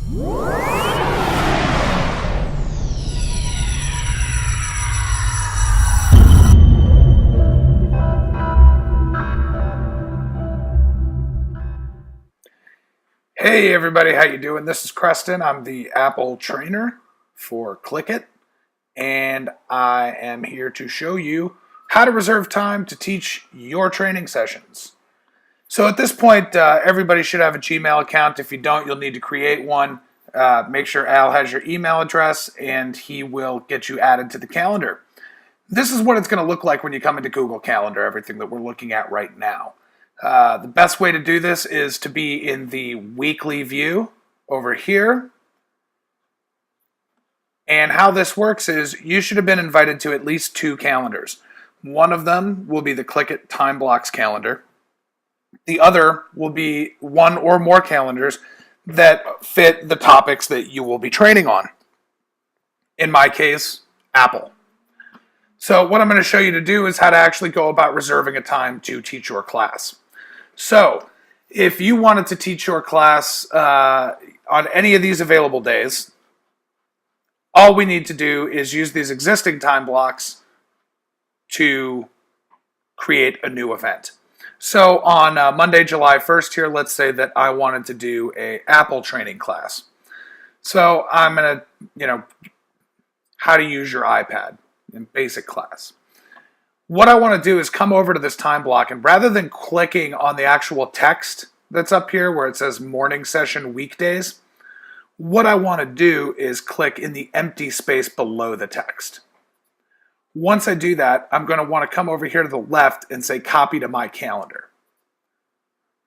Hey everybody, how you doing? This is Creston. I'm the Apple trainer for Clickit, and I am here to show you how to reserve time to teach your training sessions. So at this point, everybody should have a Gmail account. If you don't, you'll need to create one. Make sure Al has your email address, and he will get you added to the calendar. This is what it's going to look like when you come into Google Calendar, everything that we're looking at right now. The best way to do this is to be in the weekly view over here. And how this works is you should have been invited to at least 2 calendars. One of them will be the Clickit Time Blocks calendar. The other will be 1 or more calendars that fit the topics that you will be training on. In my case, Apple. So what I'm going to show you to do is how to actually go about reserving a time to teach your class. So if you wanted to teach your class on any of these available days, all we need to do is use these existing time blocks to create a new event. So on Monday, July 1st here, let's say that I wanted to do a Apple training class. So I'm going to, how to use your iPad in basic class. What I want to do is come over to this time block, and rather than clicking on the actual text that's up here where it says morning session weekdays, what I want to do is click in the empty space below the text. Once I do that, I'm going to want to come over here to the left and say copy to my calendar.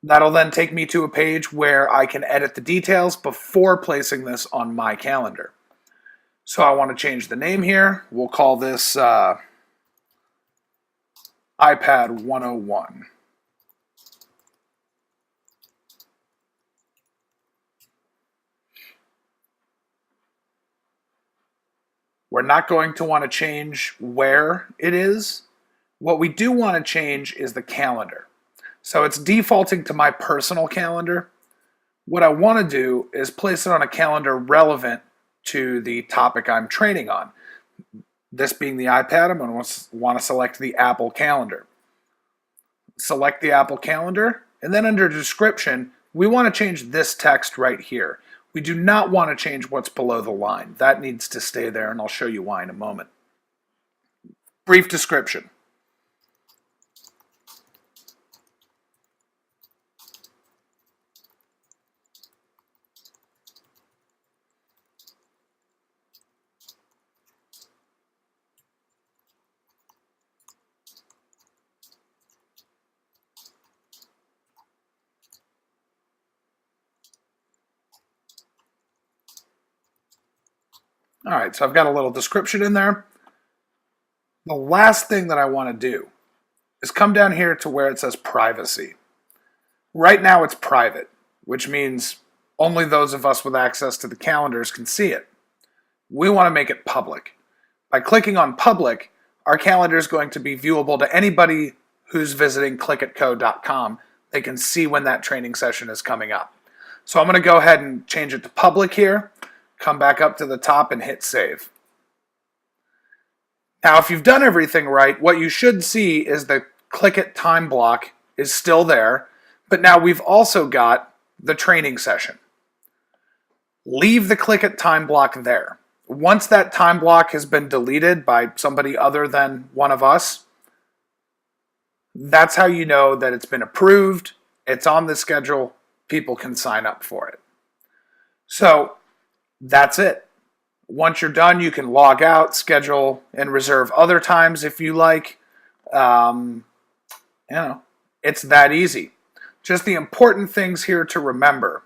That'll then take me to a page where I can edit the details before placing this on my calendar. So I want to change the name here. We'll call this iPad 101. We're not going to want to change where it is. What we do want to change is the calendar. So it's defaulting to my personal calendar. What I want to do is place it on a calendar relevant to the topic I'm training on. This being the iPad, I'm going to want to select the Apple calendar. Select the Apple calendar, and then under description, we want to change this text right here. We do not want to change what's below the line. That needs to stay there, and I'll show you why in a moment. Brief description. All right, so I've got a little description in there. The last thing that I want to do is come down here to where it says privacy. Right now it's private, which means only those of us with access to the calendars can see it. We want to make it public. By clicking on public, our calendar is going to be viewable to anybody who's visiting clickitco.com. They can see when that training session is coming up. So I'm going to go ahead and change it to public here. Come back up to the top and hit save. Now, if you've done everything right, what you should see is the Clickit time block is still there, but now we've also got the training session. Leave the Clickit time block there. Once that time block has been deleted by somebody other than one of us, that's how you know that it's been approved, it's on the schedule, people can sign up for it. So that's it. Once you're done, you can log out, schedule, and reserve other times if you like. It's that easy. Just the important things here to remember.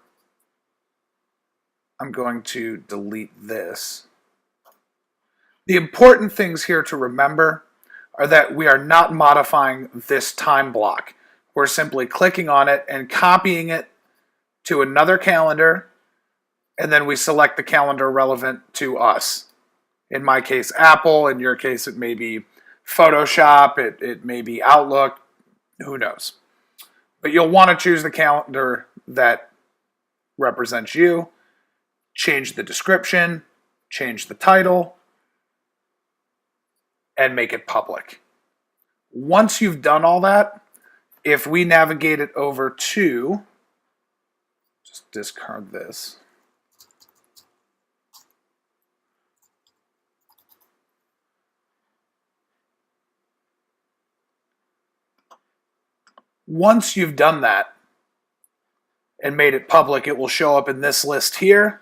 I'm going to delete this. The important things here to remember are that we are not modifying this time block. We're simply clicking on it and copying it to another calendar, and then we select the calendar relevant to us. In my case, Apple. In your case, it may be Photoshop. It may be Outlook. Who knows? But you'll want to choose the calendar that represents you. change the description, change the title, and make it public. Once you've done all that, if we navigate it over to, just discard this. Once you've done that and made it public, it will show up in this list here.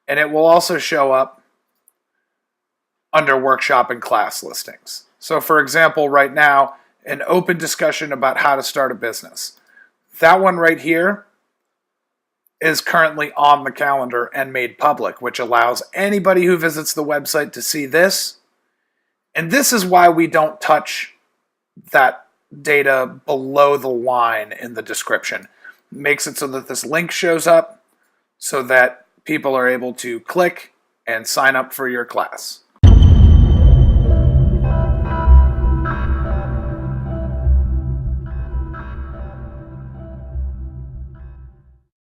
And it will also show up under workshop and class listings. So for example, right now, an open discussion about how to start a business. That one right here is currently on the calendar and made public, which allows anybody who visits the website to see this. And this is why we don't touch that data below the line in the description. It makes it so that this link shows up so that people are able to click and sign up for your class.